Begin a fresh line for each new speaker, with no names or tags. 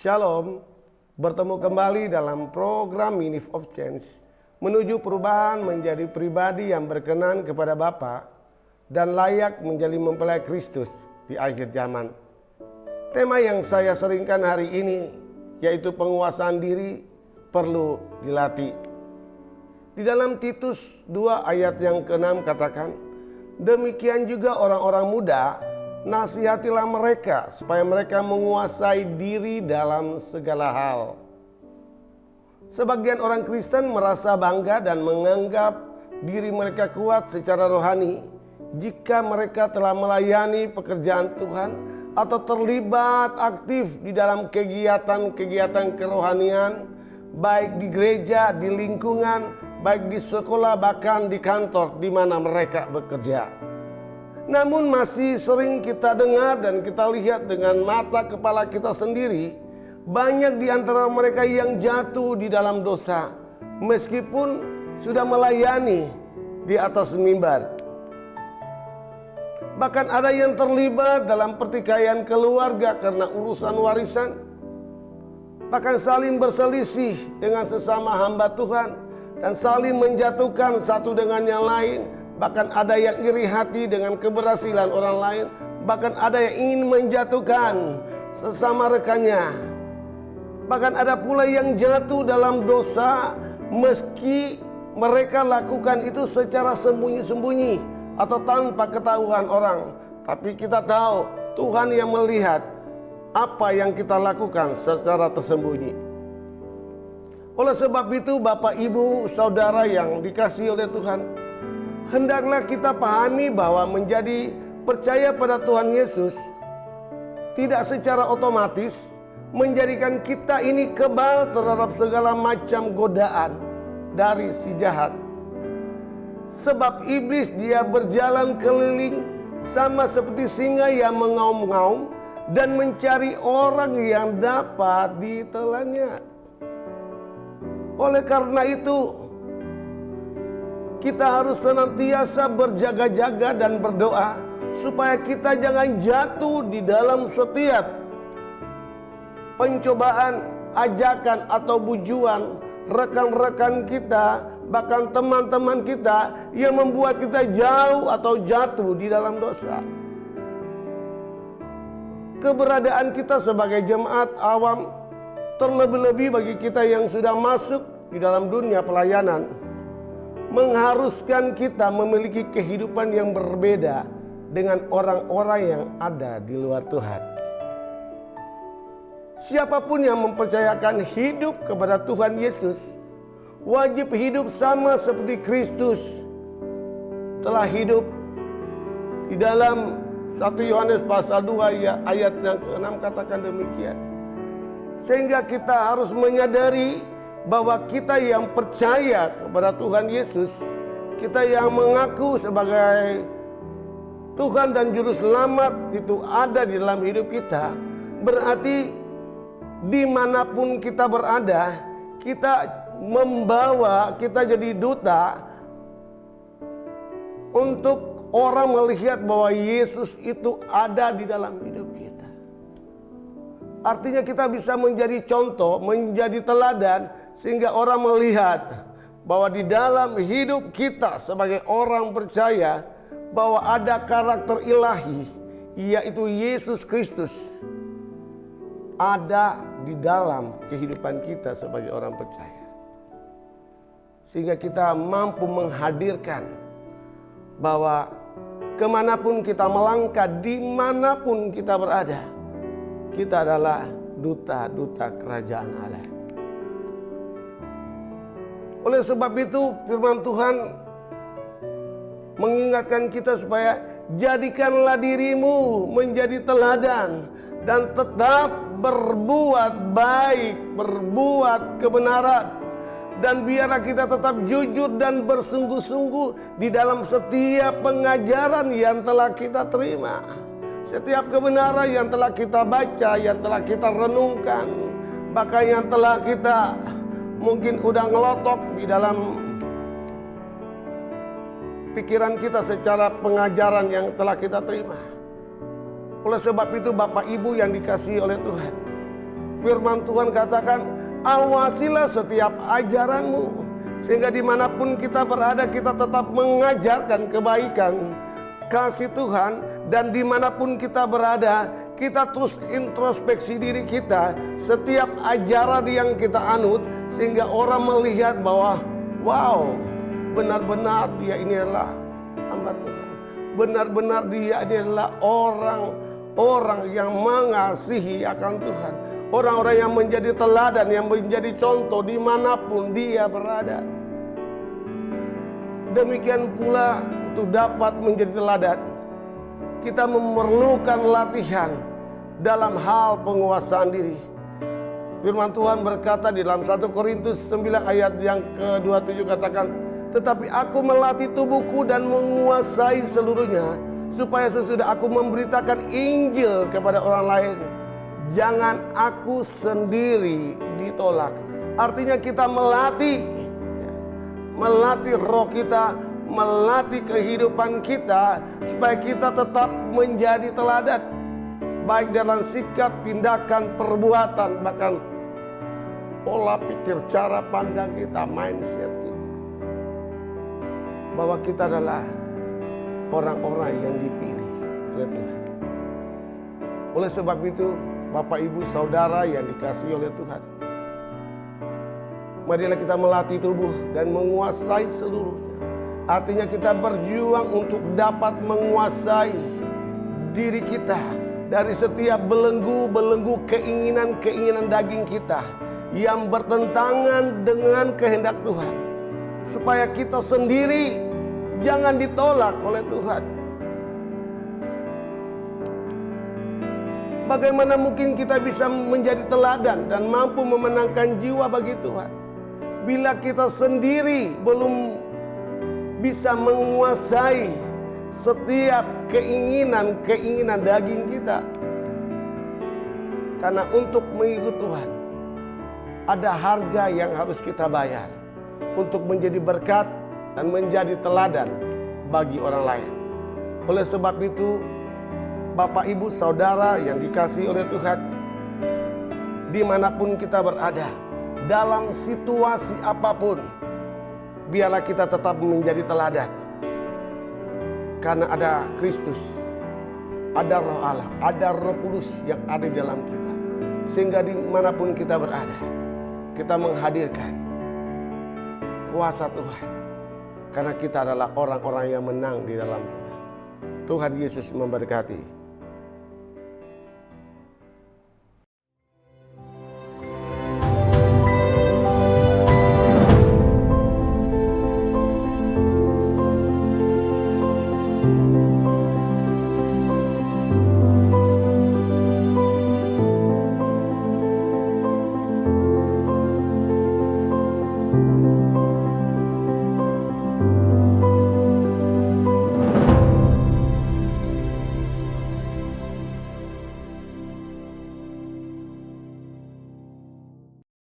Shalom, bertemu kembali dalam program Minute of Change, menuju perubahan menjadi pribadi yang berkenan kepada Bapa dan layak menjadi mempelai Kristus di akhir zaman. Tema yang saya seringkan hari ini yaitu penguasaan diri perlu dilatih. Di dalam Titus 2 ayat yang ke-6 katakan, demikian juga orang-orang muda, nasihatilah mereka supaya mereka menguasai diri dalam segala hal. Sebagian orang Kristen merasa bangga dan menganggap diri mereka kuat secara rohani jika mereka telah melayani pekerjaan Tuhan atau terlibat aktif di dalam kegiatan-kegiatan kerohanian, baik di gereja, di lingkungan, baik di sekolah, bahkan di kantor di mana mereka bekerja. Namun masih sering kita dengar dan kita lihat dengan mata kepala kita sendiri, banyak di antara mereka yang jatuh di dalam dosa meskipun sudah melayani di atas mimbar. Bahkan ada yang terlibat dalam pertikaian keluarga karena urusan warisan, bahkan saling berselisih dengan sesama hamba Tuhan dan saling menjatuhkan satu dengan yang lain. Bahkan ada yang iri hati dengan keberhasilan orang lain. Bahkan ada yang ingin menjatuhkan sesama rekannya. Bahkan ada pula yang jatuh dalam dosa meski mereka lakukan itu secara sembunyi-sembunyi atau tanpa ketahuan orang. Tapi kita tahu Tuhan yang melihat apa yang kita lakukan secara tersembunyi. Oleh sebab itu Bapak, Ibu, Saudara yang dikasihi oleh Tuhan, hendaklah kita pahami bahwa menjadi percaya pada Tuhan Yesus tidak secara otomatis menjadikan kita ini kebal terhadap segala macam godaan dari si jahat. Sebab iblis dia berjalan keliling sama seperti singa yang mengaum-ngaum dan mencari orang yang dapat ditelannya. Oleh karena itu, kita harus senantiasa berjaga-jaga dan berdoa supaya kita jangan jatuh di dalam setiap pencobaan, ajakan atau bujuan rekan-rekan kita, bahkan teman-teman kita yang membuat kita jauh atau jatuh di dalam dosa. Keberadaan kita sebagai jemaat awam, terlebih-lebih bagi kita yang sudah masuk di dalam dunia pelayanan, mengharuskan kita memiliki kehidupan yang berbeda dengan orang-orang yang ada di luar Tuhan. Siapapun yang mempercayakan hidup kepada Tuhan Yesus wajib hidup sama seperti Kristus telah hidup. Di dalam 1 Yohanes pasal 2 ayat yang ke-6 katakan demikian. Sehingga kita harus menyadari bahwa kita yang percaya kepada Tuhan Yesus, kita yang mengaku sebagai Tuhan dan Juru Selamat itu ada di dalam hidup kita, berarti dimanapun kita berada, kita membawa, kita jadi duta untuk orang melihat bahwa Yesus itu ada di dalam hidup kita. Artinya kita bisa menjadi contoh, menjadi teladan, sehingga orang melihat bahwa di dalam hidup kita sebagai orang percaya bahwa ada karakter ilahi, yaitu Yesus Kristus, ada di dalam kehidupan kita sebagai orang percaya. Sehingga kita mampu menghadirkan bahwa kemanapun kita melangkah, dimanapun kita berada, kita adalah duta-duta kerajaan Allah. Oleh sebab itu firman Tuhan mengingatkan kita supaya jadikanlah dirimu menjadi teladan dan tetap berbuat baik, berbuat kebenaran. Dan biarlah kita tetap jujur dan bersungguh-sungguh di dalam setiap pengajaran yang telah kita terima. Setiap kebenaran yang telah kita baca, yang telah kita renungkan, bahkan yang telah kita mungkin udah ngelotok di dalam pikiran kita secara pengajaran yang telah kita terima. Oleh sebab itu Bapak Ibu yang dikasihi oleh Tuhan, Firman Tuhan katakan, awasilah setiap ajaranmu, sehingga dimanapun kita berada kita tetap mengajarkan kebaikan, kasih Tuhan. Dan dimanapun kita berada, kita terus introspeksi diri kita, setiap ajaran yang kita anut, sehingga orang melihat bahwa wow, benar-benar dia ini adalah hamba Tuhan. Benar-benar dia adalah orang yang mengasihi akan Tuhan. Orang-orang yang menjadi teladan, yang menjadi contoh dimanapun dia berada. Demikian pula untuk dapat menjadi teladan, kita memerlukan latihan dalam hal penguasaan diri. Firman Tuhan berkata di dalam 1 Korintus 9 ayat yang ke-27 katakan, tetapi aku melatih tubuhku dan menguasai seluruhnya, supaya sesudah aku memberitakan Injil kepada orang lain, jangan aku sendiri ditolak. Artinya kita melatih roh kita, melatih kehidupan kita, supaya kita tetap menjadi teladan, baik dalam sikap, tindakan, perbuatan, bahkan pola pikir, cara pandang kita, mindset kita, bahwa kita adalah orang-orang yang dipilih oleh Tuhan. Oleh sebab itu, Bapak, Ibu, Saudara yang dikasihi oleh Tuhan, marilah kita melatih tubuh dan menguasai seluruhnya. Artinya kita berjuang untuk dapat menguasai diri kita dari setiap belenggu-belenggu keinginan-keinginan daging kita yang bertentangan dengan kehendak Tuhan, supaya kita sendiri jangan ditolak oleh Tuhan. Bagaimana mungkin kita bisa menjadi teladan dan mampu memenangkan jiwa bagi Tuhan bila kita sendiri belum bisa menguasai setiap keinginan-keinginan daging kita? Karena untuk mengikut Tuhan ada harga yang harus kita bayar untuk menjadi berkat dan menjadi teladan bagi orang lain. Oleh sebab itu, Bapak, Ibu, Saudara yang dikasihi oleh Tuhan, dimanapun kita berada, dalam situasi apapun, biarlah kita tetap menjadi teladan. Karena ada Kristus, ada Roh Allah, ada Roh Kudus yang ada di dalam kita. Sehingga dimanapun kita berada, kita menghadirkan kuasa Tuhan. Karena kita adalah orang-orang yang menang di dalam Tuhan. Tuhan Yesus memberkati.